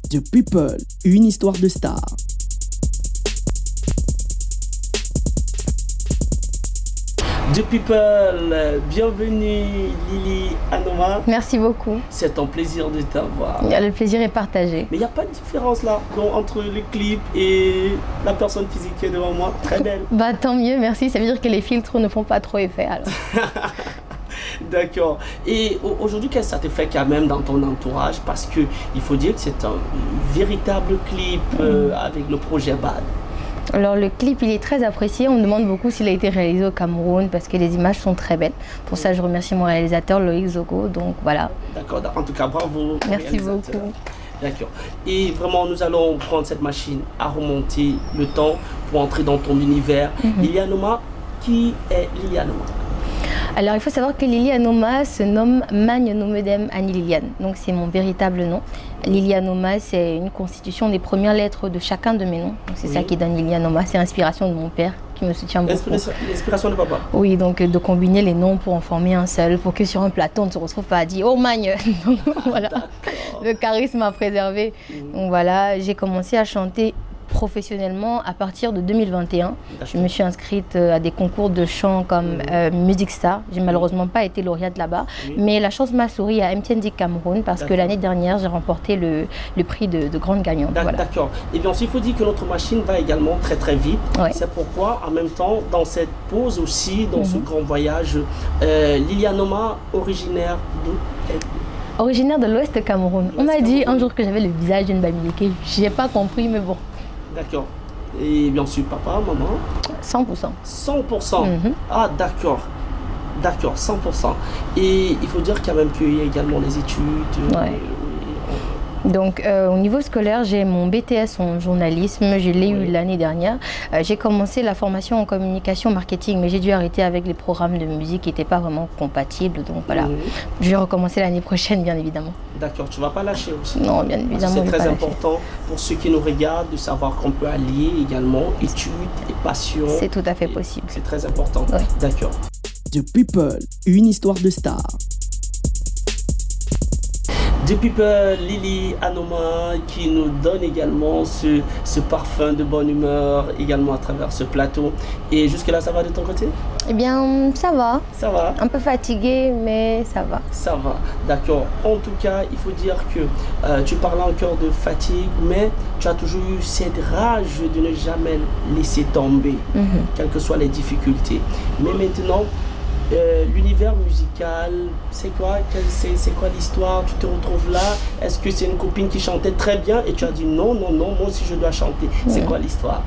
The People, une histoire de star. The People, bienvenue Lily Anoma. Merci beaucoup. C'est un plaisir de t'avoir. Le plaisir est partagé. Mais il n'y a pas de différence là donc, entre le clip et la personne physique qui est devant moi. Très belle. Bah tant mieux, merci. Ça veut dire que les filtres ne font pas trop effet alors. D'accord. Et aujourd'hui, qu'est-ce que ça te fait quand même dans ton entourage? Parce qu'il faut dire que c'est un véritable clip avec le projet BAD. Alors le clip il est très apprécié, on me demande beaucoup s'il a été réalisé au Cameroun parce que les images sont très belles. Pour ça je remercie mon réalisateur Loïc Zogo, donc voilà. D'accord, en tout cas bravo. Merci beaucoup. D'accord. Et vraiment nous allons prendre cette machine à remonter le temps pour entrer dans ton univers. Lily Anoma, qui est Lily Anoma? Alors il faut savoir que Lily Anoma se nomme Magne Nomedem Annie Liliane, donc c'est mon véritable nom. Lily Anoma c'est une constitution des premières lettres de chacun de mes noms, c'est ça qui donne Lily Anoma, c'est l'inspiration de mon père qui me soutient beaucoup. L'inspiration de papa? Oui, donc de combiner les noms pour en former un seul, pour que sur un plateau on ne se retrouve pas à dire « Oh Magne !» Donc voilà, le charisme à préserver. Donc voilà, j'ai commencé à chanter professionnellement à partir de 2021. Je me suis inscrite à des concours de chant comme Music Star. J'ai malheureusement pas été lauréate là-bas, mais la chance m'a souri à MTND Cameroun parce que l'année dernière j'ai remporté le prix de grande gagnante. D'accord. Voilà. Et bien il faut dire que notre machine va également très très vite. C'est pourquoi en même temps dans cette pause aussi, dans ce grand voyage, Lily Anoma, originaire d'où? Originaire de l'Ouest Cameroun. On m'a dit un jour que j'avais le visage d'une Bamileke. J'ai pas compris, mais bon. D'accord. Et bien sûr, papa, maman? 100%. 100%. Ah, d'accord. D'accord, 100%. Et il faut dire quand même qu'il y a également les études. Donc au niveau scolaire, j'ai mon BTS en journalisme, je l'ai eu l'année dernière. J'ai commencé la formation en communication marketing, mais j'ai dû arrêter avec les programmes de musique qui n'étaient pas vraiment compatibles. Donc voilà, je vais recommencer l'année prochaine, bien évidemment. D'accord, tu ne vas pas lâcher aussi? Non, bien évidemment. C'est très important pour ceux qui nous regardent de savoir qu'on peut allier également études et passion. C'est tout à fait possible. C'est très important. D'accord. The People, une histoire de star. The People, Lily Anoma qui nous donne également ce parfum de bonne humeur également à travers ce plateau. Et jusque là, ça va de ton côté? Eh bien, ça va. Ça va. Un peu fatigué, mais ça va. Ça va, d'accord. En tout cas, il faut dire que tu parles encore de fatigue, mais tu as toujours eu cette rage de ne jamais laisser tomber, quelles que soient les difficultés. Mais maintenant, l'univers musical, c'est quoi? C'est quoi l'histoire? Tu te retrouves là? Est-ce que c'est une copine qui chantait très bien et tu as dit non, non, non, moi aussi je dois chanter? C'est quoi l'histoire?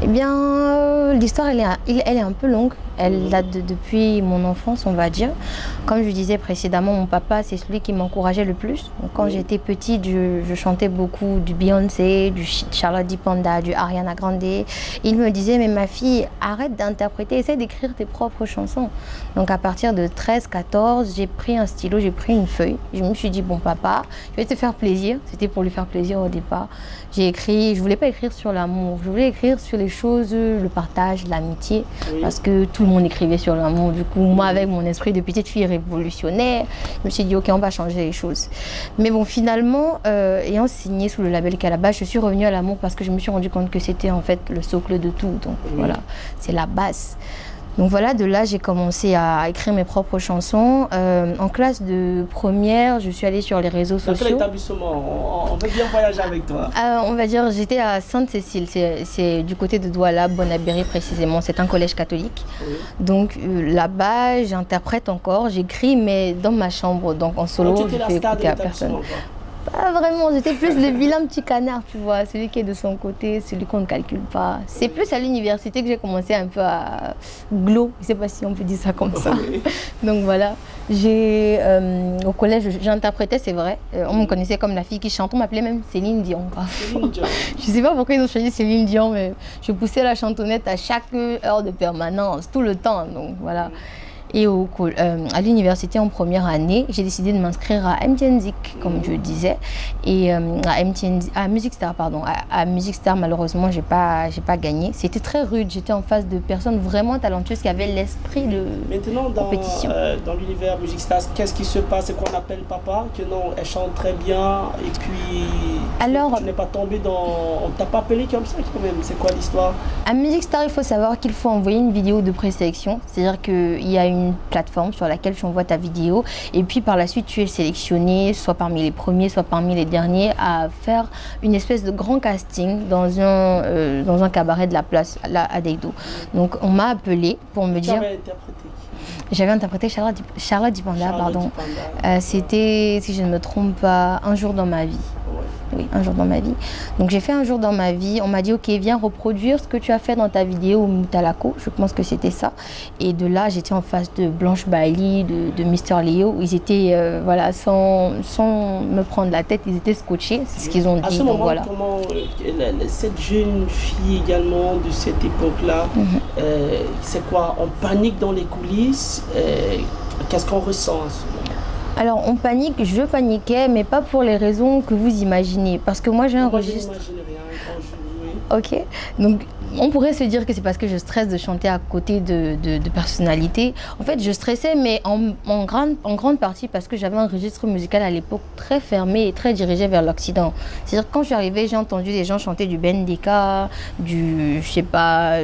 Eh bien, l'histoire, elle est un peu longue. Elle date depuis mon enfance, on va dire. Comme je disais précédemment, mon papa, c'est celui qui m'encourageait le plus. Donc, quand j'étais petite, je chantais beaucoup du Beyoncé, du Charlotte Dipanda, du Ariana Grande. Il me disait, mais ma fille, arrête d'interpréter, essaie d'écrire tes propres chansons. Donc, à partir de 13, 14, j'ai pris un stylo, j'ai pris une feuille. Je me suis dit, bon papa, je vais te faire plaisir. C'était pour lui faire plaisir au départ. J'ai écrit, je voulais pas écrire sur l'amour, je voulais écrire sur les choses, le partage, l'amitié, parce que tout le monde écrivait sur l'amour. Du coup, moi, avec mon esprit de petite fille révolutionnaire, je me suis dit, ok, on va changer les choses. Mais bon, finalement, ayant signé sous le label Calabash, je suis revenue à l'amour parce que je me suis rendu compte que c'était en fait le socle de tout. Donc voilà, c'est la base. Donc voilà, de là, j'ai commencé à écrire mes propres chansons. En classe de première, je suis allée sur les réseaux sociaux. Dans quel établissement? On veut bien voyager avec toi. On va dire, j'étais à Sainte-Cécile, c'est du côté de Douala, Bonabéry précisément. C'est un collège catholique. Donc là-bas, j'interprète encore, j'écris, mais dans ma chambre, donc en solo, je fais écouter à personne. Pas vraiment, j'étais plus le vilain petit canard, tu vois, celui qui est de son côté, celui qu'on ne calcule pas. C'est plus à l'université que j'ai commencé un peu à glow, je ne sais pas si on peut dire ça comme ça. Donc voilà, au collège, j'interprétais, c'est vrai. On me connaissait comme la fille qui chante, on m'appelait même Céline Dion. Je ne sais pas pourquoi ils ont choisi Céline Dion, mais je poussais la chantonnette à chaque heure de permanence, tout le temps, donc voilà. Et à l'université en première année, j'ai décidé de m'inscrire à MTNZIC, comme je disais. Et à Music Star, pardon. À Music Star, malheureusement, j'ai pas gagné. C'était très rude. J'étais en face de personnes vraiment talentueuses qui avaient l'esprit de compétition. Dans l'univers Music Star, qu'est-ce qui se passe? C'est qu'on appelle papa, que non, elle chante très bien, et puis alors, tu n'es pas tombé dans... On t'a pas appelé comme ça quand même, c'est quoi l'histoire? À Music Star, il faut savoir qu'il faut envoyer une vidéo de présélection, c'est-à-dire qu'il y a une plateforme sur laquelle tu envoies ta vidéo, et puis par la suite tu es sélectionné, soit parmi les premiers, soit parmi les derniers, à faire une espèce de grand casting dans un cabaret de la place, là, à Deido. Donc on m'a appelé pour me dire... J'avais interprété Charlotte Dipanda, pardon. C'était, si je ne me trompe pas, Un jour dans ma vie. Oui, Un jour dans ma vie. Donc j'ai fait Un jour dans ma vie. On m'a dit, ok, viens reproduire ce que tu as fait dans ta vidéo Mutalako. Je pense que c'était ça. Et de là, j'étais en face de Blanche Bailey, de Mister Léo. Ils étaient, voilà, sans me prendre la tête, ils étaient scotchés. C'est ce qu'ils ont dit. À ce moment, voilà. Comment cette jeune fille également de cette époque-là, c'est quoi? On panique dans les coulisses. Qu'est-ce qu'on ressent à ce moment? Alors on panique, je paniquais, mais pas pour les raisons que vous imaginez. Parce que moi j'ai un registre... Ok, donc on pourrait se dire que c'est parce que je stresse de chanter à côté de personnalités. En fait, je stressais, mais en grande partie parce que j'avais un registre musical à l'époque très fermé et très dirigé vers l'Occident. C'est-à-dire que quand je suis arrivée, j'ai entendu des gens chanter du Ben Deka, je sais pas,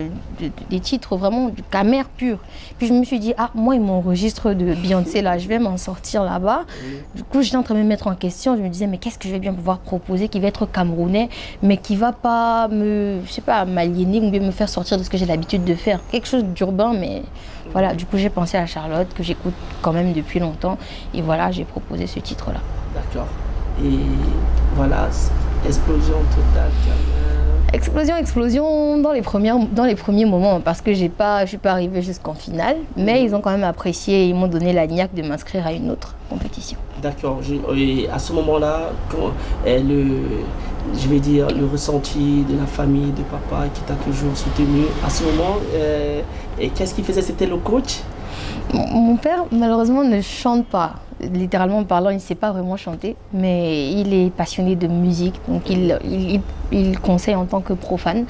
des titres vraiment du Camer pur. Puis je me suis dit, ah, moi et mon registre de Beyoncé, là, je vais m'en sortir là-bas. Du coup, j'étais en train de me mettre en question. Je me disais, mais qu'est-ce que je vais bien pouvoir proposer qui va être camerounais, mais qui va pas me, je sais pas, m'aliéner ou bien me faire sortir de ce que j'ai l'habitude de faire. Quelque chose d'urbain, mais voilà. Du coup, j'ai pensé à Charlotte, que j'écoute quand même depuis longtemps. Et voilà, j'ai proposé ce titre-là. D'accord. Et voilà, explosion totale. Explosion dans les premiers moments, parce que je suis pas arrivée jusqu'en finale, mais ils ont quand même apprécié et ils m'ont donné la niaque de m'inscrire à une autre compétition. D'accord. Et à ce moment-là, je vais dire, le ressenti de la famille, de papa qui t'a toujours soutenu, à ce moment, qu'est-ce qu'il faisait? C'était le coach? Mon père, malheureusement, ne chante pas. Littéralement parlant, il ne sait pas vraiment chanter, mais il est passionné de musique, donc il conseille en tant que profane.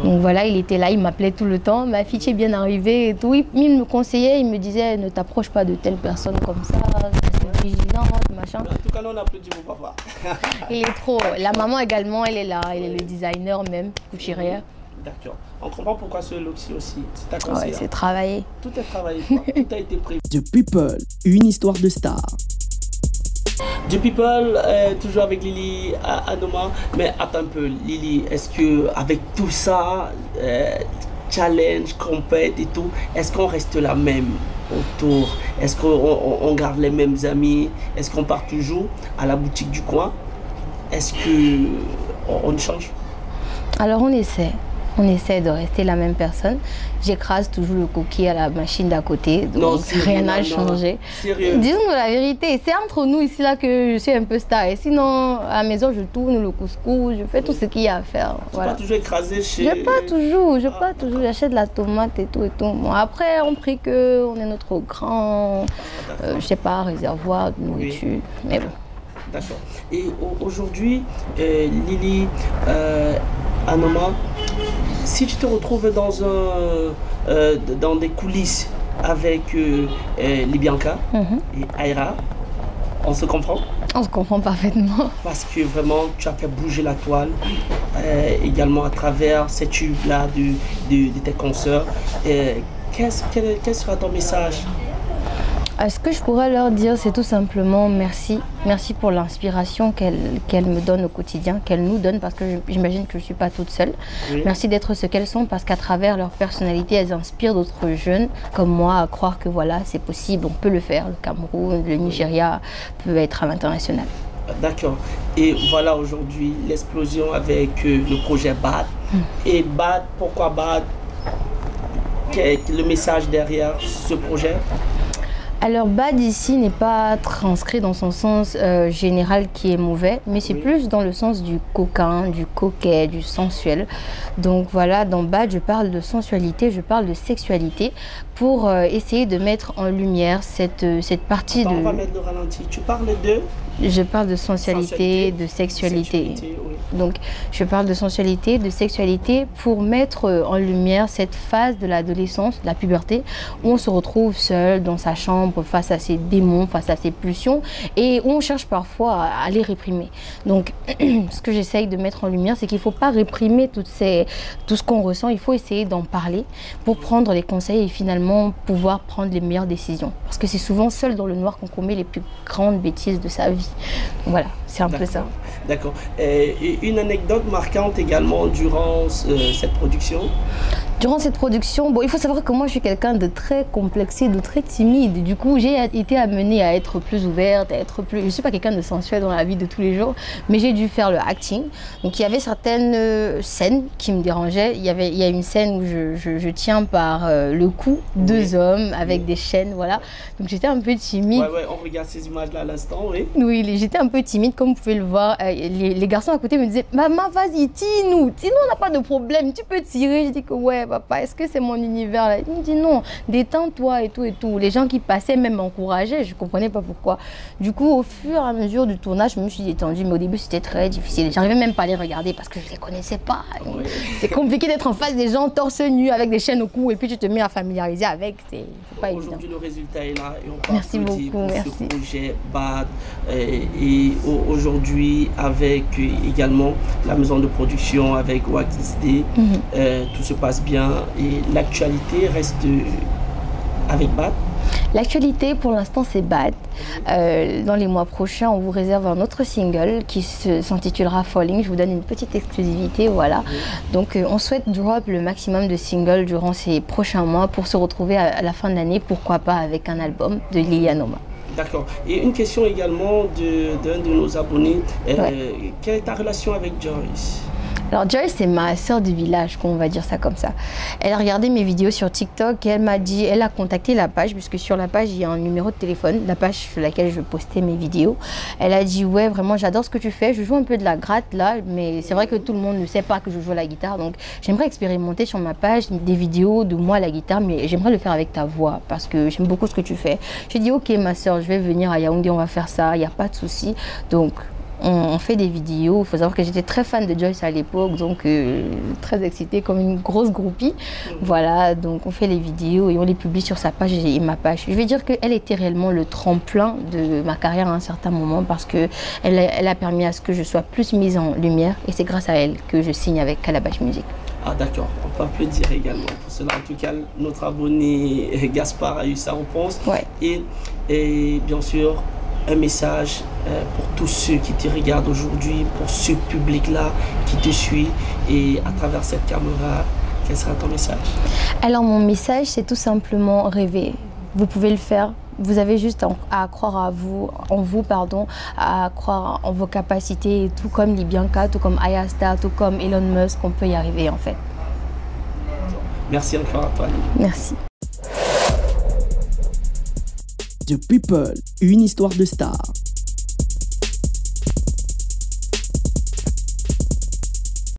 Donc voilà, il était là, il m'appelait tout le temps, ma fille est bien arrivée et tout. Il me conseillait, il me disait, ne t'approche pas de telle personne comme ça, reste vigilante, machin. En tout cas, on applaudit mon papa. Il est trop. La maman également, elle est là, elle est le designer même, couturière. D'accord. On comprend pourquoi ce look-ci aussi. C'est ta conseillère. Ouais, c'est travaillé. Tout est travaillé, quoi. Tout a été prévu. The People, une histoire de star. The People, toujours avec Lily Anoma. Mais attends un peu, Lily, est-ce que avec tout ça, challenge, compète et tout, est-ce qu'on reste la même autour? Est-ce qu'on garde les mêmes amis? Est-ce qu'on part toujours à la boutique du coin? Est-ce qu'on change? Alors on essaie. On essaie de rester la même personne. J'écrase toujours le coquille à la machine d'à côté. Donc rien n'a changé. Disons la vérité, c'est entre nous ici là que je suis un peu star. Et sinon, à la maison, je tourne le couscous, je fais tout ce qu'il y a à faire. Tu n'as pas toujours écrasé chez... Je pas toujours. J'achète de la tomate et tout et tout. Bon, après, on prie qu'on est notre grand, je sais pas, réservoir de nourriture. Oui. Mais bon. D'accord. Et aujourd'hui, Lily Anoma, si tu te retrouves dans des coulisses avec Libyanka et Aïra, on se comprend? On se comprend parfaitement. Parce que vraiment, tu as fait bouger la toile, également à travers ces tubes-là de tes consoeurs. Quel sera ton message? Ce que je pourrais leur dire, c'est tout simplement merci. Merci pour l'inspiration qu'elles me donnent au quotidien, qu'elles nous donnent, parce que j'imagine que je ne suis pas toute seule. Oui. Merci d'être ce qu'elles sont, parce qu'à travers leur personnalité, elles inspirent d'autres jeunes comme moi à croire que voilà, c'est possible, on peut le faire. Le Cameroun, le Nigeria peut être à l'international. D'accord. Et voilà aujourd'hui l'explosion avec le projet BAD. Et BAD, pourquoi BAD? Quel est le message derrière ce projet? Alors bad ici n'est pas transcrit dans son sens général qui est mauvais, mais c'est plus dans le sens du coquin, du coquet, du sensuel. Donc voilà, dans bad je parle de sensualité, je parle de sexualité. pour essayer de mettre en lumière cette partie. Attends, on va mettre le ralenti. Tu parles de... Je parle de sensualité, de sexualité. Oui. Donc, je parle de sensualité, de sexualité pour mettre en lumière cette phase de l'adolescence, de la puberté, où on se retrouve seul dans sa chambre face à ses démons, face à ses pulsions, et où on cherche parfois à les réprimer. Donc, ce que j'essaye de mettre en lumière, c'est qu'il ne faut pas réprimer tout ce qu'on ressent, il faut essayer d'en parler pour prendre les conseils et finalement pouvoir prendre les meilleures décisions. Parce que c'est souvent seul dans le noir qu'on commet les plus grandes bêtises de sa vie. Voilà, c'est un peu ça. D'accord. Et une anecdote marquante également durant cette production? Durant cette production, bon, il faut savoir que moi je suis quelqu'un de très complexé, de très timide. Du coup, j'ai été amenée à être plus ouverte, à être plus... Je ne suis pas quelqu'un de sensuel dans la vie de tous les jours, mais j'ai dû faire le acting. Donc il y avait certaines scènes qui me dérangeaient. Il y a une scène où je tiens par le cou deux hommes avec des chaînes, voilà. Donc j'étais un peu timide. Ouais, on regarde ces images-là à l'instant, oui. Oui, j'étais un peu timide, comme vous pouvez le voir. Les garçons à côté me disaient, maman, vas-y, tire-nous, on n'a pas de problème, tu peux tirer. Je dis que ouais, papa, est-ce que c'est mon univers là? Il me dit non, détends-toi et tout et tout. Les gens qui passaient même m'encourageaient, je ne comprenais pas pourquoi. Du coup, au fur et à mesure du tournage, je me suis détendue, mais au début c'était très difficile. J'arrivais même pas à les regarder parce que je ne les connaissais pas. Oui. C'est compliqué d'être en face des gens torse nu avec des chaînes au cou et puis tu te mets à familiariser avec. C'est pas évident. Aujourd'hui, le résultat est là et on peut merci beaucoup, pour merci. ce projet BAD. Et aujourd'hui, avec également la maison de production, avec WAXD, tout se passe bien et l'actualité reste avec BAD. L'actualité pour l'instant c'est BAD. Dans les mois prochains on vous réserve un autre single qui s'intitulera Falling. Je vous donne une petite exclusivité, voilà. Donc on souhaite drop le maximum de singles durant ces prochains mois pour se retrouver à la fin de l'année, pourquoi pas avec un album de Lilianoma. D'accord. Et une question également d'un de nos abonnés. Quelle est ta relation avec Joyce? Alors Joyce, c'est ma sœur du village, on va dire ça comme ça. Elle a regardé mes vidéos sur TikTok et elle m'a dit, elle a contacté la page, puisque sur la page, il y a un numéro de téléphone, la page sur laquelle je postais mes vidéos. Elle a dit, ouais, vraiment, j'adore ce que tu fais. Je joue un peu de la gratte là, mais c'est vrai que tout le monde ne sait pas que je joue à la guitare. Donc j'aimerais expérimenter sur ma page des vidéos de moi à la guitare, mais j'aimerais le faire avec ta voix parce que j'aime beaucoup ce que tu fais. J'ai dit, ok ma sœur, je vais venir à Yaoundé, on va faire ça, il n'y a pas de souci. Donc on fait des vidéos. Il faut savoir que j'étais très fan de Joyce à l'époque, donc très excitée comme une grosse groupie. Voilà, donc on fait les vidéos et on les publie sur sa page et ma page. Je vais dire qu'elle était réellement le tremplin de ma carrière à un certain moment parce qu'elle a permis à ce que je sois plus mise en lumière et c'est grâce à elle que je signe avec Calabash Music. Ah d'accord, on peut applaudir également pour cela. En tout cas, notre abonné Gaspard a eu sa réponse. Ouais. Et bien sûr, un message pour tous ceux qui te regardent aujourd'hui, pour ce public-là qui te suit et à travers cette caméra, quel sera ton message? Alors mon message, c'est tout simplement rêver. Vous pouvez le faire. Vous avez juste à croire à à croire en vos capacités, tout comme Libyanka, tout comme Ayasta, tout comme Elon Musk, on peut y arriver en fait. Merci encore à toi. Merci. The People, une histoire de star.